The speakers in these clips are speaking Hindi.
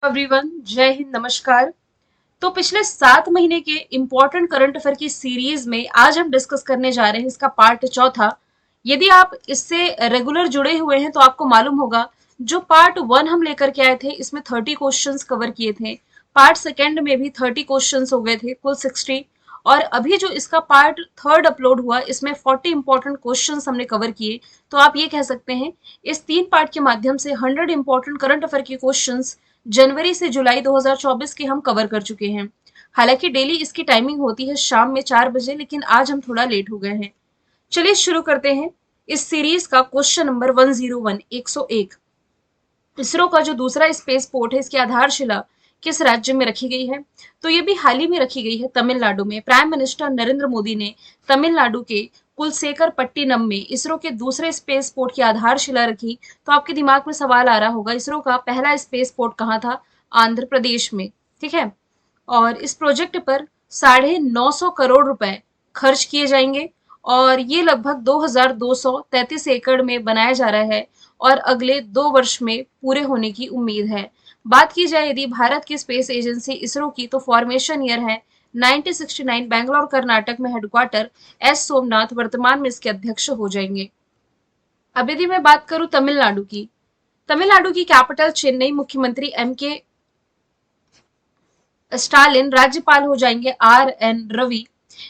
एवरीवन, जय हिंद, नमस्कार। तो पिछले 7 महीने के इम्पोर्टेंट करंट अफेयर की सीरीज में आज हम डिस्कस करने जा रहे हैं इसका पार्ट चौथा। यदि आप इससे रेगुलर जुड़े हुए हैं तो आपको मालूम होगा जो पार्ट 1 हम लेकर के आए थे इसमें 30 क्वेश्चंस कवर किए थे। पार्ट सेकेंड में भी 30 क्वेश्चंस हो गए थे, कुल 60। और अभी जो इसका पार्ट थर्ड अपलोड हुआ इसमें 40 इंपॉर्टेंट क्वेश्चंस हमने कवर किए। तो आप ये कह सकते हैं इस 3 पार्ट के माध्यम से 100 इंपॉर्टेंट करंट अफेयर के क्वेश्चंस जनवरी से जुलाई 2024 के हम कवर कर चुके हैं। हालांकि डेली इसकी टाइमिंग होती है शाम में 4 बजे, लेकिन आज हम थोड़ा लेट हो गए हैं। चलिए शुरू करते हैं इस सीरीज का क्वेश्चन नंबर 101, 101। इसरो का जो दूसरा स्पेस पोर्ट है इसकी आधारशिला किस राज्य में रखी गई है? तो ये भी हाल ही में रखी गई है तमिलनाडु में। प्राइम मिनिस्टर नरेंद्र मोदी ने तमिलनाडु के कुलसेकरपट्टिनम में इसरो के दूसरे स्पेस पोर्ट की आधारशिला रखी। तो आपके दिमाग में सवाल आ रहा होगा इसरो का पहला स्पेस पोर्ट कहाँ था? आंध्र प्रदेश में। ठीक है। और इस प्रोजेक्ट पर 950 करोड़ रुपए खर्च किए जाएंगे और ये लगभग 2233 एकड़ में बनाया जा रहा है और अगले 2 वर्ष में पूरे होने की उम्मीद है। बात की जाए यदि भारत की स्पेस एजेंसी इसरो की, तो फॉर्मेशन ईयर है 1969। बैंगलोर कर्नाटक में हेडक्वार्टर। एस सोमनाथ वर्तमान में इसके अध्यक्ष हो जाएंगे। अब यदि मैं बात करूं तमिलनाडु की, तमिलनाडु की कैपिटल चेन्नई। मुख्यमंत्री एम के स्टालिन। राज्यपाल हो जाएंगे आर एन रवि।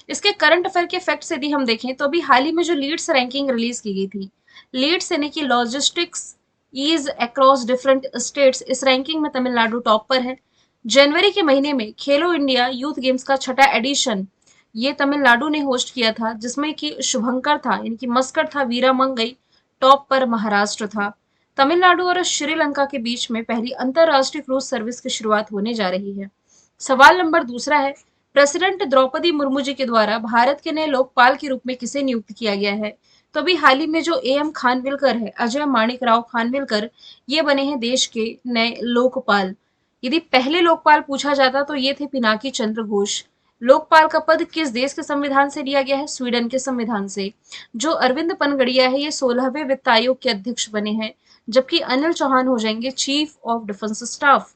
इसके करंट अफेयर के फैक्ट्स यदि हम देखें तो अभी हाल ही में जो लीड्स रैंकिंग रिलीज की गई थी, लीड्स यानी कि logistics ease across different states, इस रैंकिंग में तमिलनाडु टॉप पर है। जनवरी के महीने में खेलो इंडिया यूथ गेम्स का छठा एडिशन ये तमिलनाडु ने होस्ट किया था, जिसमें कि शुभंकर था यानी कि मस्कट था, वीरामंगई टॉप पर महाराष्ट्र था। तमिलनाडु और श्रीलंका के बीच में पहली अंतरराष्ट्रीय क्रूज सर्विस की शुरुआत होने जा रही है। सवाल नंबर दूसरा है, प्रेसिडेंट द्रौपदी मुर्मू जी के द्वारा भारत के नए लोकपाल के रूप में किसे नियुक्त किया गया है? तो अभी हाल ही में जो एम खानविलकर है, अजय माणिक राव खानविलकर, ये बने हैं देश के नए लोकपाल। यदि पहले लोकपाल पूछा जाता तो ये थे पिनाकी चंद्र घोष। लोकपाल का पद किस देश के संविधान से लिया गया है? स्वीडन के संविधान से। जो अरविंद पनगड़िया है ये 16वें वित्त आयोग के अध्यक्ष बने हैं, जबकि अनिल चौहान हो जाएंगे चीफ ऑफ डिफेंस स्टाफ।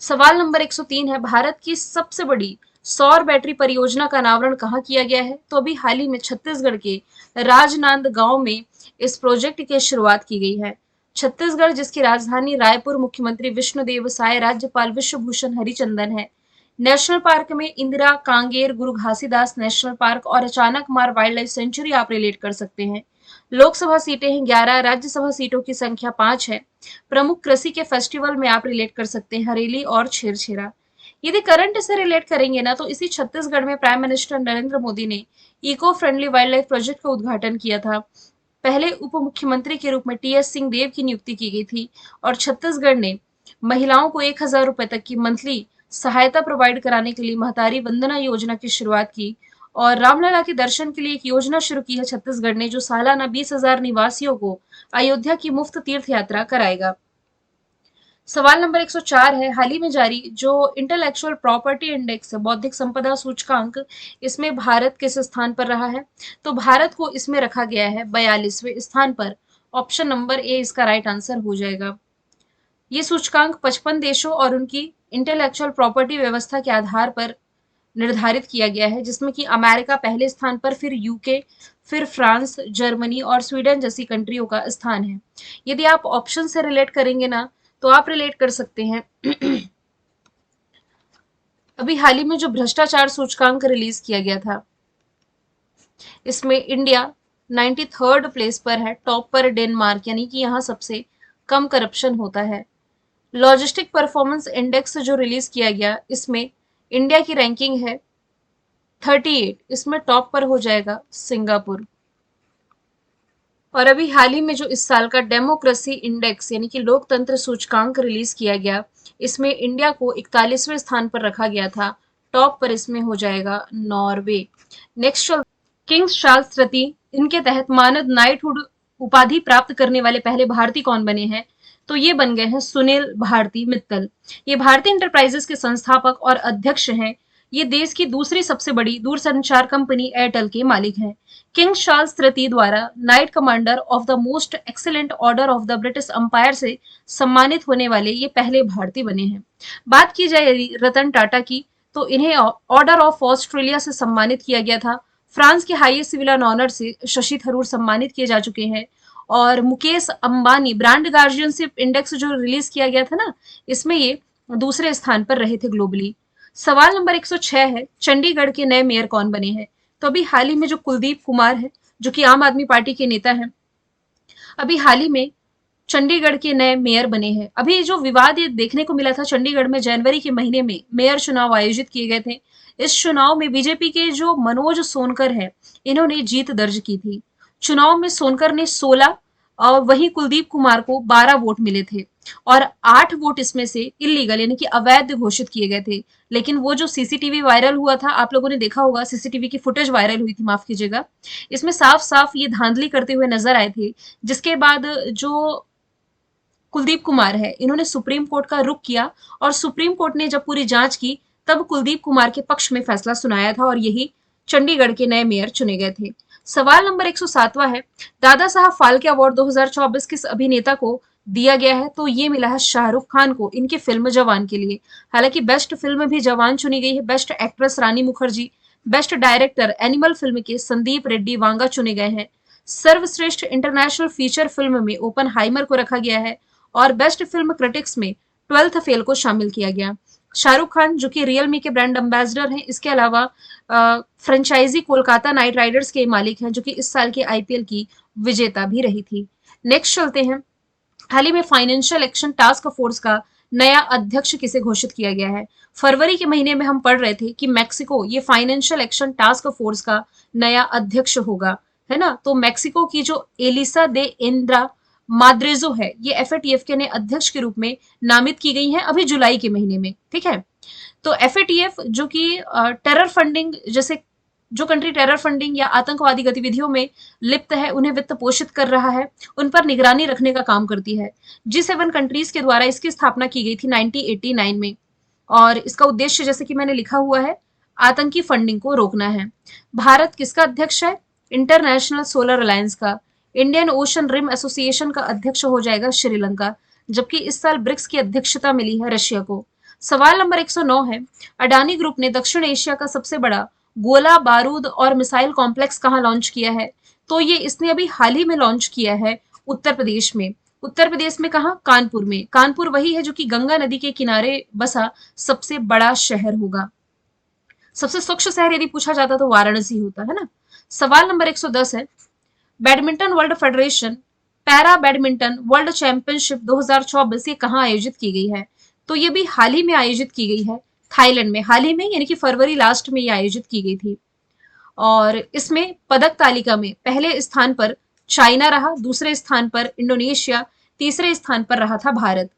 सवाल नंबर 103 है, भारत की सबसे बड़ी सौर बैटरी परियोजना का अनावरण कहाँ किया गया है? तो अभी हाल ही में छत्तीसगढ़ के राजनांदगांव में इस प्रोजेक्ट की शुरुआत की गई है। छत्तीसगढ़ जिसकी राजधानी रायपुर, मुख्यमंत्री विष्णुदेव साय, राज्यपाल विश्वभूषण हरिचंदन है। नेशनल पार्क में इंदिरा, कांगेर, गुरु घासीदास नेशनल पार्क और अचानक मार वाइल्ड लाइफ सेंचुरी आप रिलेट कर सकते हैं। लोकसभा सीटें हैं 11, राज्यसभा सीटों की संख्या 5 है। प्रमुख कृषि के फेस्टिवल में आप रिलेट कर सकते हैं हरेली और छेरछेरा। यदि करंट से रिलेट करेंगे ना, तो इसी छत्तीसगढ़ में प्राइम मिनिस्टर नरेंद्र मोदी ने eco friendly wildlife project का उद्घाटन किया था। पहले उप मुख्यमंत्री के रूप में टी.एस. सिंहदेव की नियुक्ति की गई थी और छत्तीसगढ़ ने महिलाओं को 1,000 रुपए तक की मंथली सहायता प्रोवाइड कराने के लिए महतारी वंदना योजना की शुरुआत की। और रामलला के दर्शन के लिए एक योजना शुरू की है छत्तीसगढ़ ने, जो सालाना 20,000 निवासियों को अयोध्या की मुफ्त तीर्थ यात्रा कराएगा। सवाल नंबर 104 है, हाल ही में जारी जो इंटेलेक्चुअल प्रॉपर्टी इंडेक्स है, बौद्धिक संपदा सूचकांक, इसमें भारत किस स्थान पर रहा है? तो भारत को इसमें रखा गया है 42वें स्थान पर। ऑप्शन नंबर ए इसका राइट आंसर हो जाएगा। ये सूचकांक 55 देशों और उनकी इंटेलेक्चुअल प्रॉपर्टी व्यवस्था के आधार पर निर्धारित किया गया है, जिसमें कि अमेरिका पहले स्थान पर, फिर यूके, फिर फ्रांस, जर्मनी और स्वीडन जैसी कंट्रियों का स्थान है। यदि आप ऑप्शन से रिलेट करेंगे ना, तो आप रिलेट कर सकते हैं अभी हाल ही में जो भ्रष्टाचार सूचकांक रिलीज किया गया था, इसमें इंडिया 93rd प्लेस पर है, टॉप पर डेनमार्क, यानी कि यहाँ सबसे कम करप्शन होता है। लॉजिस्टिक परफॉर्मेंस इंडेक्स जो रिलीज किया गया, इसमें इंडिया की रैंकिंग है 38, इसमें टॉप पर हो जाएगा सिंगापुर। और अभी हाल ही में जो इस साल का डेमोक्रेसी इंडेक्स यानी कि लोकतंत्र सूचकांक रिलीज किया गया, इसमें इंडिया को 41वें स्थान पर रखा गया था, टॉप पर इसमें हो जाएगा नॉर्वे। नेक्स्ट, किंग्स चार्ल्स तृतीय, इनके तहत मानद नाइटहुड उपाधि प्राप्त करने वाले पहले भारतीय कौन बने हैं? तो ये बन गए हैं सुनील भारती मित्तल। ये भारतीय इंटरप्राइजेस के संस्थापक और अध्यक्ष हैं। ये देश की दूसरी सबसे बड़ी दूरसंचार कंपनी एयरटेल के मालिक हैं। किंग चार्ल्स तृतीय द्वारा night commander of the most excellent order of the British umpire से सम्मानित होने वाले ये पहले भारतीय बने हैं। बात की जाए रतन टाटा की, तो इन्हें ऑर्डर ऑफ ऑस्ट्रेलिया से सम्मानित किया गया था। फ्रांस के हाईएस्ट सिविल ऑनर से शशि थरूर सम्मानित किए जा चुके हैं। और Mukesh Ambani brand guardianship index जो रिलीज किया गया था ना, इसमें ये दूसरे स्थान पर रहे थे ग्लोबली। सवाल नंबर 106 है, चंडीगढ़ के नए मेयर कौन बने हैं? तो अभी हाल ही में जो कुलदीप कुमार है, जो कि आम आदमी पार्टी के नेता हैं, अभी हाल ही में चंडीगढ़ के नए मेयर बने हैं। अभी जो विवाद ये देखने को मिला था, चंडीगढ़ में जनवरी के महीने में मेयर चुनाव आयोजित किए गए थे। इस चुनाव में बीजेपी के जो मनोज सोनकर है, इन्होंने जीत दर्ज की थी। चुनाव में सोनकर ने 16 और वहीं कुलदीप कुमार को 12 वोट मिले थे और 8 वोट इसमें से इलीगल यानी कि अवैध घोषित किए गए थे। लेकिन वो जो सीसीटीवी वायरल हुआ था, आप लोगों ने देखा होगा, सीसीटीवी की फुटेज वायरल हुई थी, माफ कीजिएगा, इसमें साफ साफ ये धांधली करते हुए नजर आए थे। जिसके बाद जो कुलदीप कुमार है, इन्होंने सुप्रीम कोर्ट का रुख किया और सुप्रीम कोर्ट ने जब पूरी जांच की, तब कुलदीप कुमार के पक्ष में फैसला सुनाया था और यही चंडीगढ़ के नए मेयर चुने गए थे। सवाल नंबर 107वां है, दादा साहब फाल्के अवार्ड 2024 किस अभिनेता को दिया गया है? तो ये मिला है शाहरुख खान को, इनकी फिल्म जवान के लिए। हालांकि बेस्ट फिल्म भी जवान चुनी गई है। Best actress Rani Mukherjee, best director Animal film के संदीप रेड्डी वांगा चुने गए हैं। सर्वश्रेष्ठ इंटरनेशनल फीचर फिल्म में ओपनहाइमर को रखा गया है और बेस्ट फिल्म क्रिटिक्स में 12th फेल को शामिल किया गया। शाहरुख खान जो कि रियलमी के ब्रांड एम्बेसडर हैं, इसके अलावा फ्रेंचाइजी कोलकाता नाइट राइडर्स के मालिक हैं, जो कि इस साल के आईपीएल की विजेता भी रही थी। नेक्स्ट चलते हैं, हाल ही में फाइनेंशियल एक्शन टास्क फोर्स का नया अध्यक्ष किसे घोषित किया गया है? फरवरी के महीने में हम पढ़ रहे थे कि मैक्सिको ये फाइनेंशियल एक्शन टास्क फोर्स का नया अध्यक्ष होगा, है ना। तो मैक्सिको की जो एलिसा दे इंद्रा माद्रेजो है, ये एफएटीएफ के नए अध्यक्ष के रूप में नामित की गई है अभी जुलाई के महीने में, ठीक है। तो एफएटीएफ जो कि टेरर फंडिंग, जैसे जो कंट्री टेरर फंडिंग या आतंकवादी गतिविधियों में लिप्त है, उन्हें वित्त पोषित कर रहा है, उन पर निगरानी रखने का काम करती है। G7 कंट्रीज के द्वारा इसकी स्थापना की गई थी 1989 में और इसका उद्देश्य, जैसे कि मैंने लिखा हुआ है, आतंकी फंडिंग को रोकना है। भारत किसका अध्यक्ष है? इंटरनेशनल सोलर अलायंस का। इंडियन ओशन रिम एसोसिएशन का अध्यक्ष हो जाएगा श्रीलंका, जबकि इस साल ब्रिक्स की अध्यक्षता मिली है रशिया को। सवाल नंबर 109 है, अडानी ग्रुप ने दक्षिण एशिया का सबसे बड़ा गोला बारूद और मिसाइल कॉम्प्लेक्स कहाँ लॉन्च किया है? तो ये इसने अभी हाल ही में लॉन्च किया है उत्तर प्रदेश में। उत्तर प्रदेश में कहाँ? कानपुर में। कानपुर वही है जो कि गंगा नदी के किनारे बसा सबसे बड़ा शहर होगा। सबसे स्वच्छ शहर यदि पूछा जाता तो वाराणसी होता, है ना। सवाल नंबर 110 है, badminton world federation para badminton world championship 2024 ये कहाँ आयोजित की गई है? तो ये भी हाल ही में आयोजित की गई है थाईलैंड में। हाल ही में यानी कि फरवरी लास्ट में ये आयोजित की गई थी और इसमें पदक तालिका में पहले स्थान पर चाइना रहा, दूसरे स्थान पर इंडोनेशिया, तीसरे स्थान पर रहा था भारत।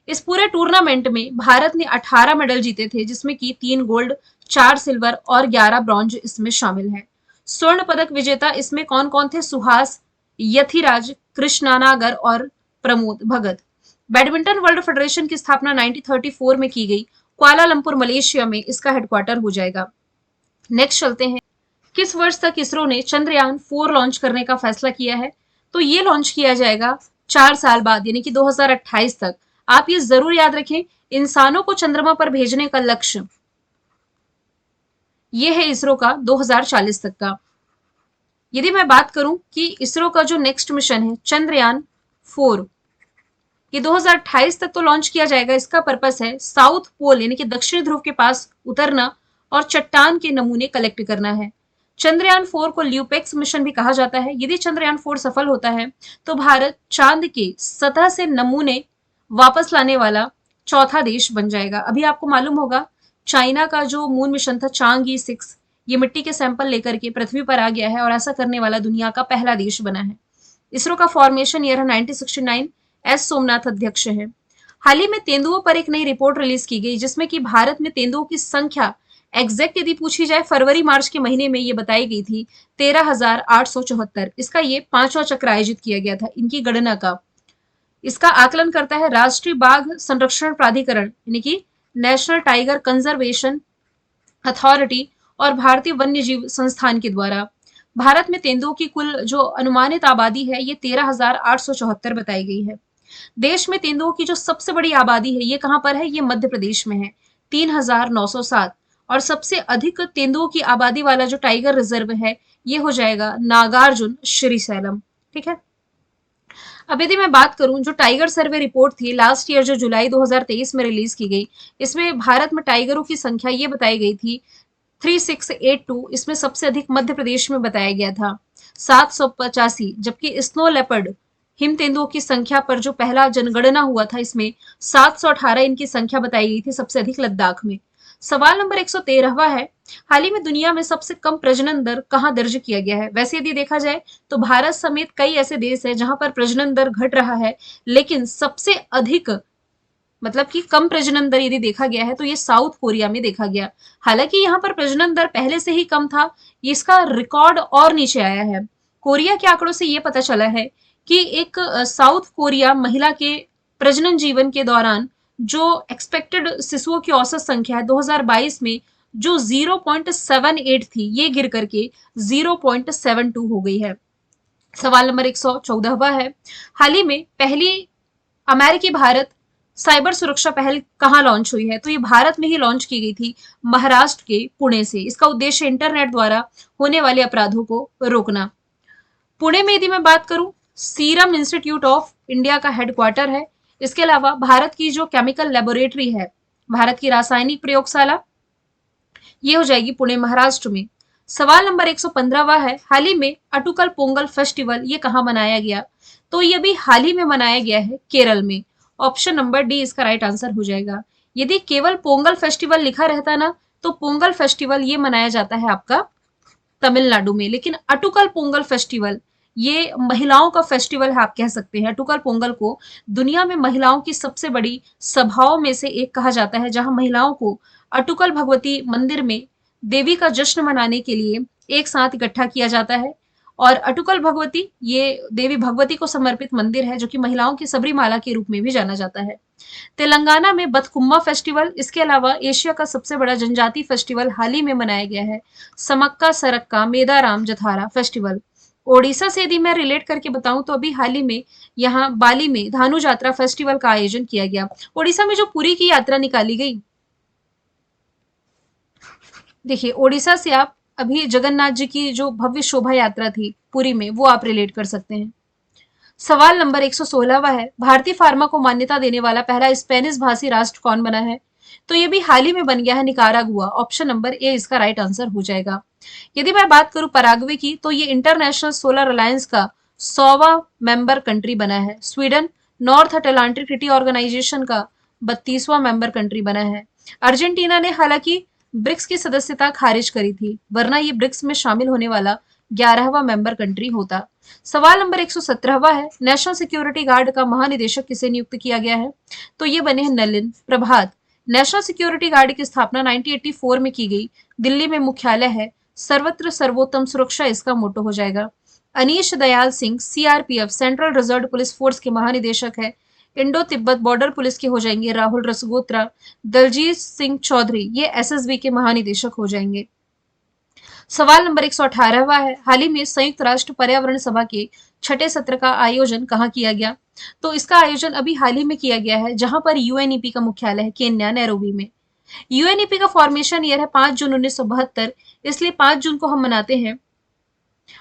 इस पूरे टूर्नामेंट में भारत ने 18 मेडल जीते थे, जिसमें कि 3 गोल्ड, 4 सिल्वर और 11 ब्रॉन्ज इसमें शामिल हैं। स्वर्ण पदक विजेता इसमें कौन कौन थे? सुहास, यथिराज, कृष्णानागर और Pramod Bhagat. Badminton world federation की स्थापना 1934 में की गई। कुआलालंपुर मलेशिया में इसका हेडक्वार्टर हो जाएगा। नेक्स्ट चलते हैं, किस वर्ष तक इसरो ने चंद्रयान 4 लॉन्च करने का फैसला किया है? तो ये लॉन्च किया जाएगा 4 साल बाद यानी कि 2028 तक। आप ये जरूर याद रखें, इंसानों को चंद्रमा पर भेजने का लक्ष्य ये है इसरो का 2040 तक का। यदि मैं बात करूं कि इसरो का जो नेक्स्ट मिशन है चंद्रयान 4, ये 2028 तक तो लॉन्च किया जाएगा। इसका पर्पस है साउथ पोल यानी कि दक्षिण ध्रुव के पास उतरना और चट्टान के नमूने कलेक्ट करना है। चंद्रयान 4 को ल्यूपेक्स मिशन भी कहा जाता है। यदि चंद्रयान 4 सफल होता है तो भारत चांद के सतह से नमूने वापस लाने वाला चौथा देश बन जाएगा। अभी आपको मालूम होगा चाइना का जो मून मिशन था चांगी 6, ये मिट्टी के सैंपल लेकर के पृथ्वी पर आ गया है और ऐसा करने वाला दुनिया का पहला देश बना है। इसरो का फॉर्मेशन ईयर है 1969। एस सोमनाथ अध्यक्ष है। हाल ही में तेंदुओं पर एक नई रिपोर्ट रिलीज की गई, जिसमें कि भारत में तेंदुओं की संख्या एग्जैक्ट यदि पूछी जाए फरवरी मार्च के महीने में ये बताई गई थी 13,874। इसका ये 5वां चक्र आयोजित किया गया था इनकी गणना का। इसका आकलन करता है राष्ट्रीय बाघ संरक्षण प्राधिकरण यानी कि नेशनल टाइगर कंजर्वेशन अथॉरिटी और भारतीय वन्य जीव संस्थान के द्वारा। भारत में तेंदुओं की कुल जो अनुमानित आबादी है ये 13,874 बताई गई है। देश में तेंदुओं की जो सबसे बड़ी आबादी है ये कहाँ पर है, ये मध्य प्रदेश में है, 3,907। और सबसे अधिक तेंदुओं की आबादी वाला जो टाइगर रिजर्व है ये हो जाएगा नागार्जुन श्रीसैलम। ठीक है। अब यदि मैं बात करूं, जो टाइगर सर्वे रिपोर्ट थी लास्ट ईयर जो जुलाई 2023 में रिलीज की गई, इसमें भारत में टाइगरों की संख्या ये बताई गई थी 3682। इसमें सबसे अधिक मध्य प्रदेश में बताया गया था 785, जबकि स्नो लेपर्ड हिम तेंदुओं की संख्या पर जो पहला जनगणना हुआ था इसमें 718 इनकी संख्या बताई गई थी, सबसे अधिक लद्दाख में। सवाल नंबर 113वां है, हाल ही में दुनिया में सबसे कम प्रजनन दर कहाँ दर्ज किया गया है। वैसे यदि देखा जाए तो भारत समेत कई ऐसे देश हैं जहां पर प्रजनन दर घट रहा है, लेकिन सबसे अधिक मतलब कि कम प्रजनन दर यदि देखा गया है तो ये साउथ कोरिया में देखा गया। हालांकि यहाँ पर प्रजनन दर पहले से ही कम था, इसका रिकॉर्ड और नीचे आया है। कोरिया के आंकड़ों से ये पता चला है कि एक साउथ कोरिया महिला के प्रजनन जीवन के दौरान जो एक्सपेक्टेड शिशुओं की औसत संख्या है 2022 में जो 0.78 थी, ये गिर करके 0.72 हो गई है। सवाल नंबर 114वां है, हाल ही में पहली अमेरिकी भारत साइबर सुरक्षा पहल कहाँ लॉन्च हुई है। तो ये भारत में ही लॉन्च की गई थी, महाराष्ट्र के पुणे से। इसका उद्देश्य इंटरनेट द्वारा होने वाले अपराधों को रोकना। पुणे में यदि मैं बात करूं, सीरम इंस्टीट्यूट ऑफ इंडिया का हेडक्वार्टर है। इसके अलावा भारत की जो केमिकल लेबोरेटरी है, भारत की रासायनिक प्रयोगशाला, ये हो जाएगी पुणे महाराष्ट्र में। सवाल नंबर 115वां है, हाल ही में अटुकल पोंगल फेस्टिवल ये कहाँ मनाया गया। तो ये भी हाल ही में मनाया गया है केरल में। ऑप्शन नंबर डी इसका राइट आंसर हो जाएगा। यदि केवल पोंगल फेस्टिवल लिखा रहता ना तो पोंगल फेस्टिवल ये मनाया जाता है आपका तमिलनाडु में, लेकिन अटुकल पोंगल फेस्टिवल ये महिलाओं का फेस्टिवल है, आप कह सकते हैं। अटुकल पोंगल को दुनिया में महिलाओं की सबसे बड़ी सभाओं में से एक कहा जाता है, जहां महिलाओं को अटुकल भगवती मंदिर में देवी का जश्न मनाने के लिए एक साथ इकट्ठा किया जाता है। और अटुकल भगवती ये देवी भगवती को समर्पित मंदिर है, जो कि महिलाओं की सबरीमाला के रूप में भी जाना जाता है। तेलंगाना में बथकुम्मा फेस्टिवल, इसके अलावा एशिया का सबसे बड़ा जनजाति फेस्टिवल हाल ही में मनाया गया है, समक्का सरक्का मेदाराम जथारा फेस्टिवल। ओडिशा से यदि मैं रिलेट करके बताऊं तो अभी हाल ही में यहाँ बाली में धानु यात्रा फेस्टिवल का आयोजन किया गया। ओडिशा में जो पुरी की यात्रा निकाली गई, देखिए ओडिशा से आप अभी जगन्नाथ जी की जो भव्य शोभा यात्रा थी पुरी में, वो आप रिलेट कर सकते हैं। सवाल नंबर 116वां है, भारतीय फार्मा को मान्यता देने वाला पहला स्पेनिश भाषी राष्ट्र कौन बना है। तो ये भी हाल ही में बन गया है, निकारागुआ। ऑप्शन नंबर ए इसका राइट आंसर हो जाएगा। यदि मैं बात करूं पराग्वे की, तो ये इंटरनेशनल सोलर अलायंस का 100वां मेंबर कंट्री बना है। Sweden North Atlantic Treaty Organization का 32वां मेंबर कंट्री बना है। अर्जेंटीना ने हालांकि ब्रिक्स की सदस्यता खारिज करी थी, वरना ये ब्रिक्स में शामिल होने वाला 11वां मेंबर कंट्री होता। सवाल नंबर 117वां है, नेशनल सिक्योरिटी गार्ड का महानिदेशक किसे नियुक्त किया गया है। तो ये बने हैं नलिन प्रभात। नेशनल सिक्योरिटी गार्ड की स्थापना 1984 में की गई, दिल्ली में मुख्यालय है, सर्वत्र सर्वोत्तम सुरक्षा इसका मोटो हो जाएगा। Anish Dayal Singh CRPF central reserve police force के महानिदेशक है। इंडो तिब्बत बॉर्डर पुलिस के हो जाएंगे राहुल रसगोत्रा। दलजीत सिंह चौधरी ये एसएसबी के महानिदेशक हो जाएंगे। सवाल नंबर 118वां है, हाल ही में संयुक्त राष्ट्र पर्यावरण सभा के छठे सत्र का आयोजन कहाँ किया गया। तो इसका आयोजन अभी हाल ही में किया गया है, जहां पर यूएनईपी का मुख्यालय है केन्या नैरोबी में। यूएनईपी का फॉर्मेशन ईयर है 5 जून 1972, इसलिए 5 जून को हम मनाते हैं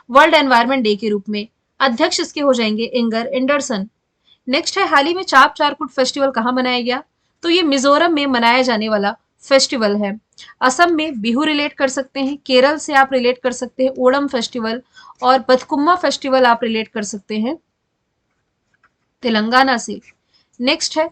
वर्ल्ड एनवायरमेंट डे के रूप में। अध्यक्ष इसके हो जाएंगे इंगर एंडरसन। नेक्स्ट है, हाल ही में चाप चारकुट फेस्टिवल कहाँ मनाया गया। तो ये मिजोरम में मनाया जाने वाला फेस्टिवल है। असम में बिहू रिलेट कर सकते हैं, केरल से आप रिलेट कर सकते हैं ओणम फेस्टिवल, और बथकुम्मा फेस्टिवल आप रिलेट कर सकते हैं तेलंगाना से। नेक्स्ट है,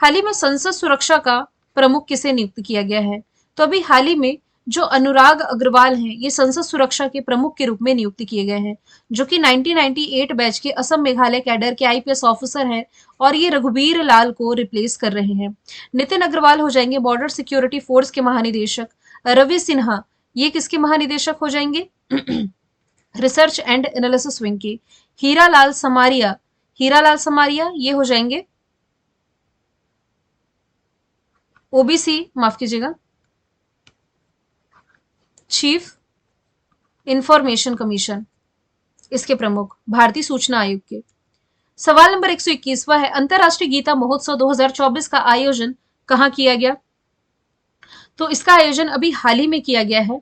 हाल ही में संसद सुरक्षा का प्रमुख किसे नियुक्त किया गया है। तो अभी हाल ही में जो अनुराग अग्रवाल हैं ये संसद सुरक्षा के प्रमुख के रूप में नियुक्त किए गए हैं, जो कि 1998 बैच के असम मेघालय कैडर के आईपीएस ऑफिसर हैं, और ये रघुबीर लाल को रिप्लेस कर रहे हैं। नितिन अग्रवाल हो जाएंगे बॉर्डर सिक्योरिटी फोर्स के महानिदेशक। रवि सिन्हा ये किसके महानिदेशक हो जाएंगे रिसर्च एंड एनालिसिस विंग के। हीरा लाल समारिया ये हो जाएंगे ओबीसी, माफ कीजिएगा, चीफ इंफॉर्मेशन कमीशन, इसके प्रमुख भारतीय सूचना आयोग के। सवाल नंबर 121वां है, अंतरराष्ट्रीय गीता महोत्सव 2024 का आयोजन कहाँ किया गया? तो इसका आयोजन अभी हाल ही में किया गया है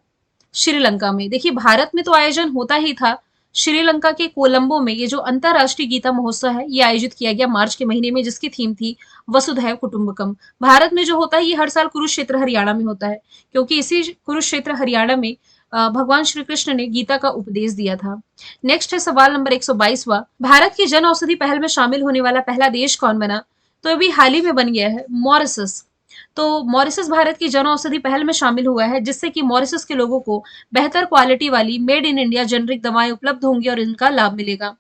श्रीलंका में। देखिए, भारत में तो आयोजन होता ही था, श्रीलंका के कोलंबो में ये जो अंतरराष्ट्रीय गीता महोत्सव है ये आयोजित किया गया मार्च के महीने में, जिसकी थीम थी वसुधैव कुटुंबकम। भारत में जो होता है ये हर साल कुरुक्षेत्र हरियाणा में होता है, क्योंकि इसी कुरुक्षेत्र हरियाणा में भगवान श्री कृष्ण ने गीता का उपदेश दिया था। नेक्स्ट है सवाल नंबर 122वां, भारत की जन औषधि पहल में शामिल होने वाला पहला देश कौन बना? तो अभी हाल ही में बन गया है मॉरिसस। तो मॉरिसस भारत की जन औषधि पहल में शामिल हुआ है, जिससे कि मॉरिसस के लोगों को बेहतर क्वालिटी वाली मेड इन इंडिया जेनरिक दवाएं उपलब्ध होंगी और इनका लाभ मिलेगा।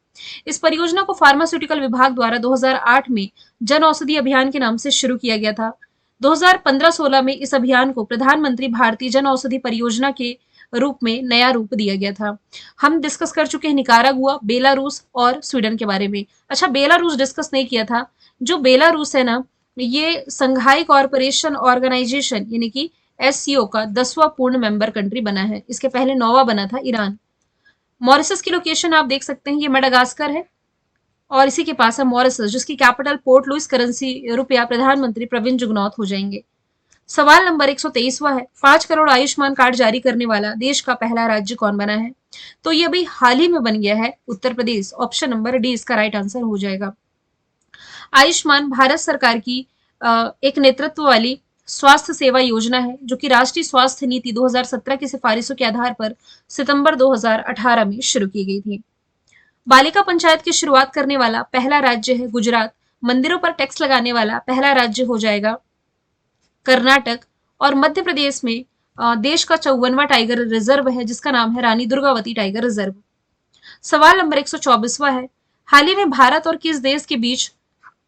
इस परियोजना को फार्मास्यूटिकल विभाग द्वारा 2008 में जन औषधि अभियान के नाम से शुरू किया गया था। 2015-16 में इस अभियान को प्रधानमंत्री भारतीय जन औषधि परियोजना के रूप में नया रूप दिया गया था। हम डिस्कस कर चुके हैं निकारागुआ, बेलारूस और स्वीडन के बारे में। अच्छा, बेलारूस डिस्कस नहीं किया था। जो बेलारूस है ना, ये संघाई कॉरपोरेशन ऑर्गेनाइजेशन यानी कि एससीओ का 10वां पूर्ण मेंबर कंट्री बना है। इसके पहले 9वां बना था ईरान। मॉरिसस की लोकेशन आप देख सकते हैं, ये मेडागास्कर है और इसी के पास है मॉरिसस, जिसकी कैपिटल पोर्ट लुइस, करेंसी रुपया प्रधानमंत्री प्रविंद जुगनौथ हो जाएंगे। सवाल नंबर 123वां है, 5 करोड़ आयुष्मान कार्ड जारी करने वाला देश का पहला राज्य कौन बना है? तो ये अभी हाल ही में बन गया है Uttar Pradesh. Option number D इसका राइट आंसर हो जाएगा। आयुष्मान भारत सरकार की एक नेतृत्व वाली स्वास्थ्य सेवा योजना है, जो कि राष्ट्रीय स्वास्थ्य नीति 2017 की सिफारिशों के आधार पर सितंबर 2018 में शुरू की गई थी। बालिका पंचायत की शुरुआत करने वाला पहला राज्य है गुजरात। मंदिरों पर टैक्स लगाने वाला पहला राज्य हो जाएगा कर्नाटक। और मध्य प्रदेश में देश का 54वां टाइगर रिजर्व है, जिसका नाम है रानी दुर्गावती टाइगर रिजर्व। सवाल नंबर 124वां है, हाल ही में भारत और किस देश के बीच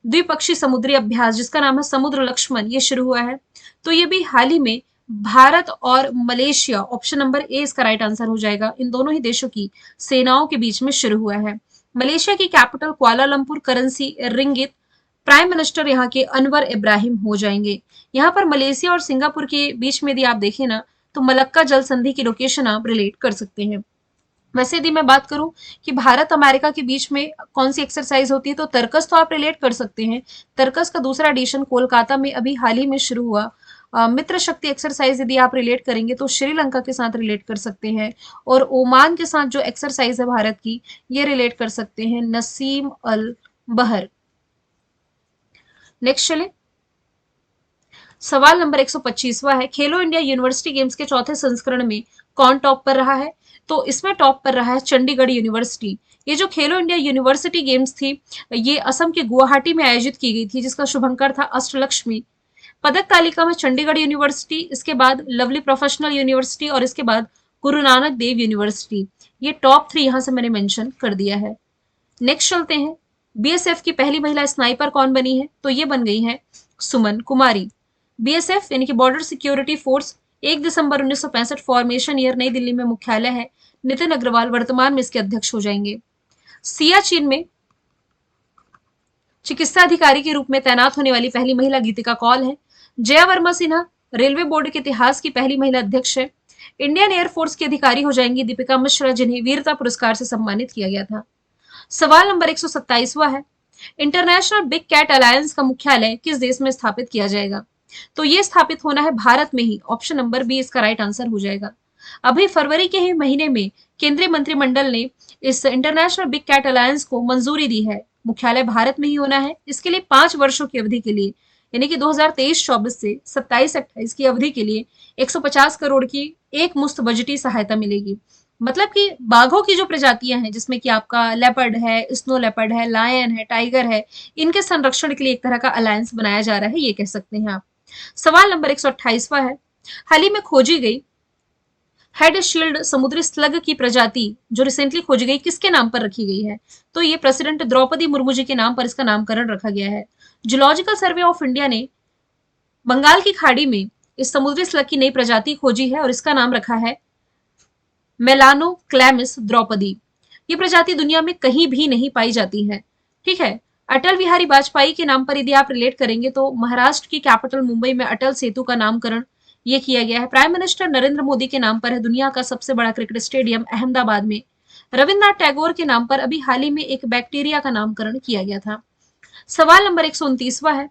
द्विपक्षीय समुद्री अभ्यास, जिसका नाम है समुद्र लक्ष्मण, ये शुरू हुआ है? तो ये भी हाल ही में भारत और मलेशिया, ऑप्शन नंबर ए इसका राइट आंसर हो जाएगा, इन दोनों ही देशों की सेनाओं के बीच में शुरू हुआ है। मलेशिया की capital Kuala Lumpur, currency रिंगित, prime minister यहाँ के अनवर इब्राहिम हो जाएंगे। यहाँ पर मलेशिया और सिंगापुर के बीच में यदि आप देखें ना, तो मलक्का जल संधि की लोकेशन आप रिलेट कर सकते हैं। वैसे यदि मैं बात करूं कि भारत अमेरिका के बीच में कौन सी एक्सरसाइज होती है, तो तर्कस तो आप रिलेट कर सकते हैं। तर्कस का दूसरा एडिशन कोलकाता में अभी हाल ही में शुरू हुआ। मित्र शक्ति एक्सरसाइज यदि आप रिलेट करेंगे तो श्रीलंका के साथ रिलेट कर सकते हैं, और ओमान के साथ जो एक्सरसाइज है भारत की, ये रिलेट कर सकते हैं नसीम अल बहर। नेक्स्ट चले, सवाल नंबर 125वां है, खेलो इंडिया यूनिवर्सिटी गेम्स के चौथे संस्करण में कौन टॉप पर रहा है? तो इसमें टॉप पर रहा है चंडीगढ़ यूनिवर्सिटी। ये जो खेलो इंडिया यूनिवर्सिटी गेम्स थी, ये असम के गुवाहाटी में आयोजित की गई थी, जिसका शुभंकर था अष्टलक्ष्मी। पदक तालिका में चंडीगढ़ यूनिवर्सिटी, इसके बाद लवली प्रोफेशनल यूनिवर्सिटी और इसके बाद गुरु नानक देव यूनिवर्सिटी। ये टॉप 3 यहां से मैंने मेंशन कर दिया है। नेक्स्ट चलते हैं, बीएसएफ की पहली महिला स्नाइपर कौन बनी है? तो ये बन गई है सुमन कुमारी। बीएसएफ यानी कि बॉर्डर सिक्योरिटी फोर्स 1 दिसंबर 1965 फॉर्मेशन ईयर, नई दिल्ली में मुख्यालय है। नितिन अग्रवाल वर्तमान में इसके अध्यक्ष हो जाएंगे। सियाचिन में चिकित्सा अधिकारी के रूप में तैनात होने वाली पहली महिला गीतिका कौल है। जया वर्मा सिन्हा रेलवे बोर्ड के इतिहास की पहली महिला अध्यक्ष है। इंडियन एयरफोर्स की अधिकारी हो जाएंगी दीपिका मिश्रा, जिन्हें वीरता पुरस्कार से सम्मानित किया गया था। सवाल नंबर 127वां है, इंटरनेशनल बिग कैट अलायंस का मुख्यालय किस देश में स्थापित किया जाएगा? तो ये स्थापित होना है भारत में ही। ऑप्शन नंबर बी इसका राइट आंसर हो जाएगा। अभी फरवरी के ही महीने में केंद्रीय मंत्रिमंडल ने इस इंटरनेशनल बिग कैट अलायंस को मंजूरी दी है। मुख्यालय भारत में ही होना है। इसके लिए 5 वर्षों की अवधि के लिए, यानी कि 2023-24 से 27-28 की अवधि के लिए 150 करोड़ की एक मुश्त बजटी सहायता मिलेगी। मतलब कि बाघों की जो प्रजातियां हैं, जिसमें कि आपका लेपर्ड है, स्नो लेपर्ड है, लायन है, टाइगर है, इनके संरक्षण के लिए एक तरह का अलायंस बनाया जा रहा है, ये कह सकते हैं आप। सवाल नंबर 128वां है, हाल ही में खोजी गई हेड शील्ड समुद्री स्लग की प्रजाति जो रिसेंटली खोजी गई, किसके नाम पर रखी गई है? तो ये प्रेसिडेंट द्रौपदी मुर्मू जी के नाम पर इसका नामकरण रखा गया है। जूलॉजिकल सर्वे ऑफ इंडिया ने बंगाल की खाड़ी में इस समुद्री स्लग की नई प्रजाति खोजी है और इसका नाम रखा है मेलानोक्लैमिस द्रौपदी। ये प्रजाति दुनिया में कहीं भी नहीं पाई जाती है। ठीक है, अटल बिहारी वाजपेयी के नाम पर यदि आप रिलेट करेंगे तो महाराष्ट्र की कैपिटल मुंबई में अटल सेतु का नामकरण ये किया गया है। प्राइम मिनिस्टर नरेंद्र मोदी के नाम पर है दुनिया का सबसे बड़ा क्रिकेट स्टेडियम अहमदाबाद में। रविन्द्रनाथ टैगोर के नाम पर अभी हाल ही में एक बैक्टीरिया का नामकरण किया गया था। सवाल नंबर 129वां है,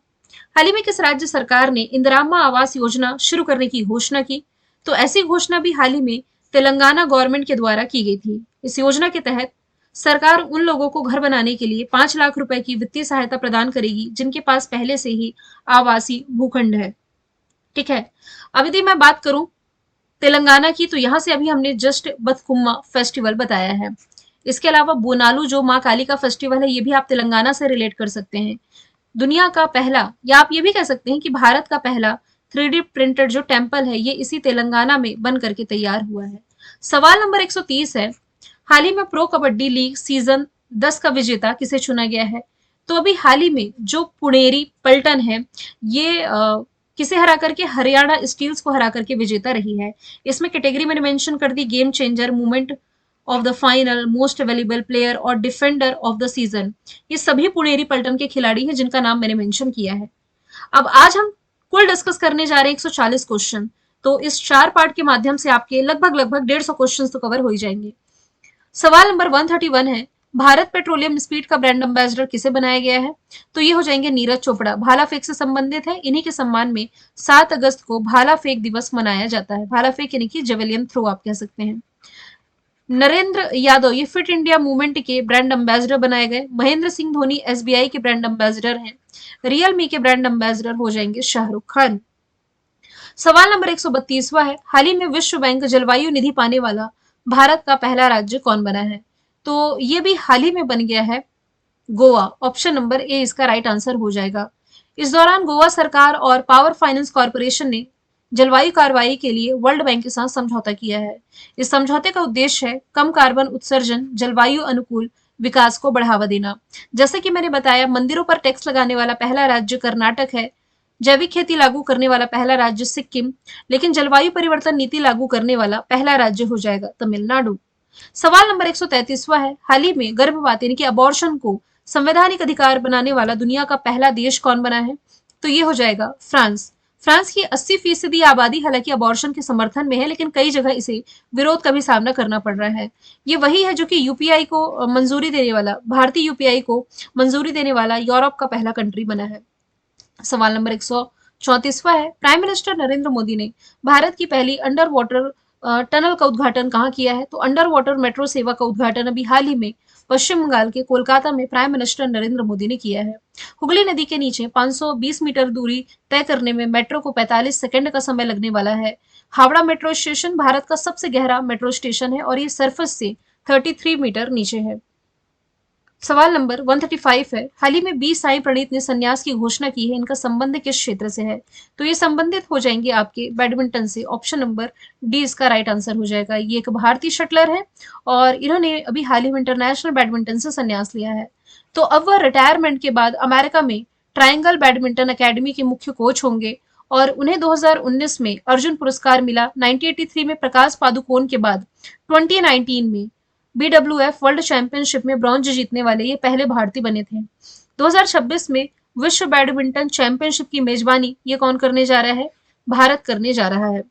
हाल ही में किस राज्य सरकार ने इंदिराम्मा आवास योजना शुरू करने की घोषणा की? तो ऐसी घोषणा भी हाल ही में तेलंगाना गवर्नमेंट के द्वारा की गई थी। इस योजना के तहत सरकार उन लोगों को घर बनाने के लिए 5 लाख रुपए की वित्तीय सहायता प्रदान करेगी जिनके पास पहले से ही आवासीय भूखंड है। ठीक है, अब यदि मैं बात करूं तेलंगाना की, तो यहां से अभी हमने जस्ट बथकुम्मा फेस्टिवल बताया है। इसके अलावा बोनालू जो माँ काली का फेस्टिवल है, ये भी आप तेलंगाना से रिलेट कर सकते हैं। दुनिया का पहला, या आप ये भी कह सकते हैं कि भारत का पहला 3D प्रिंटेड जो टेम्पल है, ये इसी तेलंगाना में बन करके तैयार हुआ है। सवाल नंबर 130 है, हाल ही में प्रो कबड्डी लीग सीजन 10 का विजेता किसे चुना गया है? तो अभी हाल ही में जो पुणेरी पल्टन है, ये किसे हरा करके, हरियाणा स्टील्स को हरा करके विजेता रही है। इसमें कैटेगरी मैंने मेंशन कर दी, game changer, movement of the final, most valuable player और डिफेंडर ऑफ द सीजन। ये सभी पुणेरी पल्टन के खिलाड़ी हैं जिनका नाम मैंने मेंशन किया है। अब आज हम कुल डिस्कस करने जा रहे हैं 140 क्वेश्चन। तो इस 4 पार्ट के माध्यम से आपके लगभग 150 क्वेश्चन तो कवर हो ही जाएंगे। सवाल नंबर 131 है, भारत पेट्रोलियम स्पीड का ब्रांड एम्बेसडर किसे बनाया गया है? तो ये हो जाएंगे नीरज चोपड़ा। भाला फेंक से संबंधित है। इन्हीं के सम्मान में 7 अगस्त को भाला फेंक दिवस मनाया जाता है। भाला फेंक यानी कि जेवेलियन थ्रो आप कह सकते हैं। नरेंद्र यादव ये फिट इंडिया मूवमेंट के ब्रांड एम्बेसडर बनाए गए। महेंद्र सिंह धोनी एसबीआई के ब्रांड एम्बेसडर हैं। रियलमी के ब्रांड एम्बेसडर हो जाएंगे शाहरुख खान। सवाल नंबर 132वां है, हाल ही में विश्व बैंक जलवायु निधि पाने वाला भारत का पहला राज्य कौन बना है? तो ये भी हाल ही में बन गया है गोवा। ऑप्शन नंबर ए इसका राइट आंसर हो जाएगा। इस दौरान गोवा सरकार और पावर फाइनेंस कॉर्पोरेशन ने जलवायु कार्रवाई के लिए वर्ल्ड बैंक के साथ समझौता किया है। इस समझौते का उद्देश्य है कम कार्बन उत्सर्जन, जलवायु अनुकूल विकास को बढ़ावा देना। जैसे कि मैंने बताया, मंदिरों पर टैक्स लगाने वाला पहला राज्य कर्नाटक है। जैविक खेती लागू करने वाला पहला राज्य सिक्किम। लेकिन जलवायु परिवर्तन नीति लागू करने वाला पहला राज्य हो जाएगा तमिलनाडु। सवाल नंबर 133वां है, हाल ही में गर्भपात यानी कि अबॉर्शन को संवैधानिक अधिकार बनाने वाला दुनिया का पहला देश कौन बना है? तो ये हो जाएगा फ्रांस। फ्रांस की 80% आबादी हालांकि अबॉर्शन के समर्थन में है, लेकिन कई जगह इसे विरोध का भी सामना करना पड़ रहा है। ये वही है जो कि यूपीआई को मंजूरी देने वाला, भारतीय यूपीआई को मंजूरी देने वाला यूरोप का पहला कंट्री बना है। सवाल नंबर 134वां है, प्राइम मिनिस्टर नरेंद्र मोदी ने भारत की पहली अंडर वाटर टनल का उद्घाटन कहाँ किया है? तो अंडर वाटर मेट्रो सेवा का उद्घाटन अभी हाल ही में पश्चिम बंगाल के कोलकाता में प्राइम मिनिस्टर नरेंद्र मोदी ने किया है। हुगली नदी के नीचे 520 मीटर दूरी तय करने में मेट्रो को 45 सेकंड का समय लगने वाला है। हावड़ा मेट्रो स्टेशन भारत का सबसे गहरा मेट्रो स्टेशन है और ये सरफेस से 33 मीटर नीचे है। सवाल नंबर 135 है, हाल ही में बी साई प्रणीत ने संन्यास की घोषणा की है। इनका संबंध किस क्षेत्र से है? तो ये संबंधित हो जाएंगे आपके बैडमिंटन से। ऑप्शन नंबर डी इसका राइट आंसर हो जाएगा। ये एक भारतीय शटलर है और इन्होंने अभी हाल ही में इंटरनेशनल बैडमिंटन से संन्यास लिया है। तो अब वह रिटायरमेंट के बाद अमेरिका में ट्रायंगल बैडमिंटन अकेडमी के मुख्य कोच होंगे और उन्हें 2019 में अर्जुन पुरस्कार मिला। 1983 में प्रकाश पादुकोण के बाद 2019 में BWF वर्ल्ड चैंपियनशिप में ब्रॉन्ज जीतने वाले ये पहले भारतीय बने थे। 2026 में विश्व बैडमिंटन चैंपियनशिप की मेजबानी ये कौन करने जा रहा है? भारत करने जा रहा है।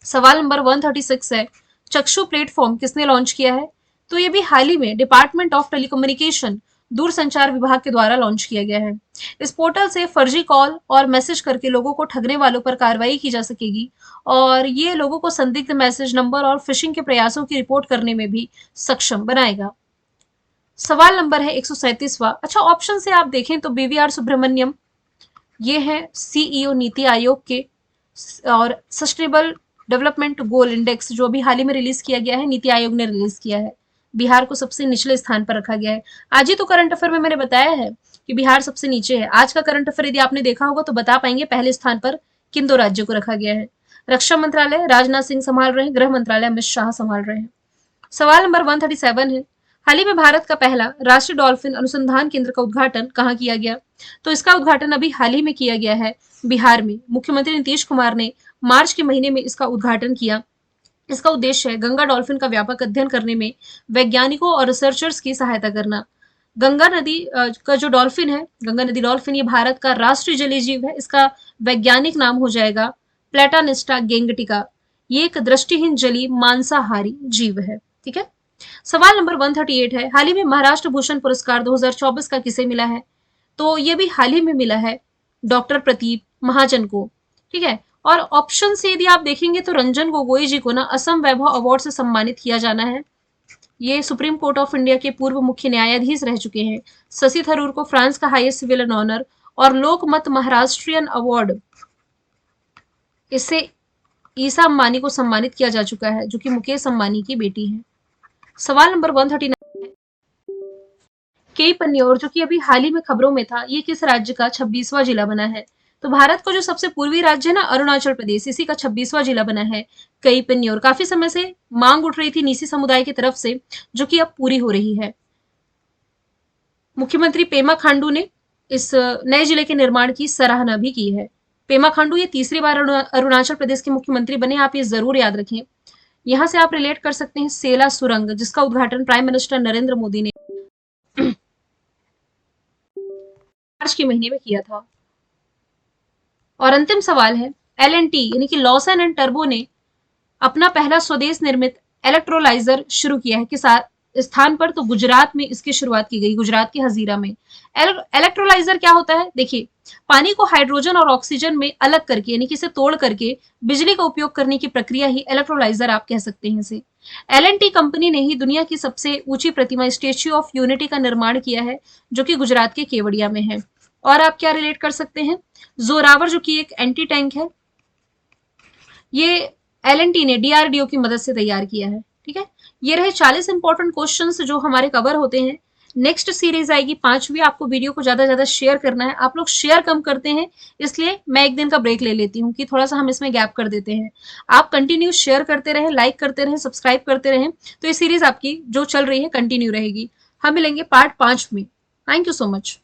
सवाल नंबर 136 है, चक्षु प्लेटफॉर्म किसने लॉन्च किया है? तो ये भी हाल ही में डिपार्टमेंट ऑफ टेलीकम्युनिकेशन दूरसंचार विभाग के द्वारा लॉन्च किया गया है। इस पोर्टल से फर्जी कॉल और मैसेज करके लोगों को ठगने वालों पर कार्रवाई की जा सकेगी और ये लोगों को संदिग्ध मैसेज नंबर और फिशिंग के प्रयासों की रिपोर्ट करने में भी सक्षम बनाएगा। सवाल नंबर है 137वां। अच्छा, ऑप्शन से आप देखें तो BVR सुब्रमण्यम ये है CEO नीति आयोग के और सस्टेनेबल डेवलपमेंट गोल इंडेक्स जो अभी हाल ही में रिलीज किया गया है, नीति आयोग ने रिलीज किया है। बिहार को सबसे निचले स्थान पर रखा गया है। आज ही तो करंट अफेयर में मैंने बताया है कि बिहार सबसे नीचे है। आज का करंट अफेयर यदि आपने देखा होगा तो बता पाएंगे पहले स्थान पर किन 2 राज्यों को रखा गया है। रक्षा मंत्रालय राजनाथ सिंह संभाल रहे हैं, गृह मंत्रालय अमित शाह संभाल रहे हैं। सवाल नंबर 137 है, हाल ही में भारत का पहला राष्ट्रीय डॉल्फिन अनुसंधान केंद्र का उद्घाटन कहाँ किया गया? तो इसका उद्घाटन अभी हाल ही में किया गया है बिहार में। मुख्यमंत्री नीतीश कुमार ने मार्च के महीने में इसका उद्घाटन किया। इसका उद्देश्य है गंगा डॉल्फिन का व्यापक अध्ययन करने में वैज्ञानिकों और रिसर्चर्स की सहायता करना। गंगा नदी का जो डॉल्फिन है, गंगा नदी डॉल्फिन, ये भारत का राष्ट्रीय जलीय जीव है। इसका वैज्ञानिक नाम हो जाएगा प्लेटानिस्टा गेंगटिका, ये एक दृष्टिहीन जलीय मांसाहारी जीव है। ठीक है। सवाल नंबर 138 है, हाल ही में महाराष्ट्र भूषण पुरस्कार 2024 का किसे मिला है? तो ये भी हाल ही में मिला है डॉक्टर प्रदीप महाजन को। ठीक है। और ऑप्शन से यदि आप देखेंगे तो रंजन गोगोई जी को ना असम वैभव अवार्ड से सम्मानित किया जाना है। ये सुप्रीम कोर्ट ऑफ इंडिया के पूर्व मुख्य न्यायाधीश रह चुके हैं। शशि थरूर को फ्रांस का हाईएस्ट सिविलियन ऑनर और लोकमत महाराष्ट्रियन अवार्ड, इससे ईसा अंबानी को सम्मानित किया जा चुका है, जो कि मुकेश अंबानी की बेटी है। सवाल नंबर 139 है, के पन्न्योर, जो कि अभी हाल ही में खबरों में था, ये किस राज्य का 26वां जिला बना है? तो भारत का जो सबसे पूर्वी राज्य है ना, अरुणाचल प्रदेश, इसी का 26वां जिला बना है कई पन्न्योर। काफी समय से मांग उठ रही थी नीसी समुदाय की तरफ से, जो कि अब पूरी हो रही है। मुख्यमंत्री पेमा खांडू ने इस नए जिले के निर्माण की सराहना भी की है। पेमा खांडू ये तीसरी बार अरुणाचल प्रदेश के मुख्यमंत्री बने, आप ये जरूर याद रखें। यहां से आप रिलेट कर सकते हैं सेला सुरंग, जिसका उद्घाटन प्राइम मिनिस्टर नरेंद्र मोदी ने मार्च के महीने में किया था। और अंतिम सवाल है, L&T यानी कि लॉसन एंड टर्बो ने अपना पहला स्वदेश निर्मित इलेक्ट्रोलाइजर शुरू किया है किस स्थान पर? तो गुजरात में इसकी शुरुआत की गई, गुजरात के हजीरा में। इलेक्ट्रोलाइजर क्या होता है? देखिए, पानी को हाइड्रोजन और ऑक्सीजन में अलग करके यानी कि इसे तोड़ करके बिजली का उपयोग करने की प्रक्रिया ही इलेक्ट्रोलाइजर आप कह सकते हैं इसे। L&T कंपनी ने ही दुनिया की सबसे ऊंची प्रतिमा स्टेच्यू ऑफ यूनिटी का निर्माण किया है, जो कि गुजरात के केवड़िया में है। और आप क्या रिलेट कर सकते हैं? जोरावर, जो कि एक एंटी टैंक है, ये L&T ने DRDO की मदद से तैयार किया है। ठीक है। ये रहे 40 इंपॉर्टेंट क्वेश्चंस जो हमारे कवर होते हैं। नेक्स्ट सीरीज आएगी 5वीं। आपको वीडियो को ज्यादा ज्यादा शेयर करना है। आप लोग शेयर कम करते हैं, इसलिए मैं एक दिन का ब्रेक ले लेती हूँ कि थोड़ा सा हम इसमें गैप कर देते हैं। आप कंटिन्यू शेयर करते रहें, लाइक करते रहें, सब्सक्राइब करते रहें, तो ये सीरीज आपकी जो चल रही है कंटिन्यू रहेगी। हम मिलेंगे पार्ट 5 में। Thank you so much.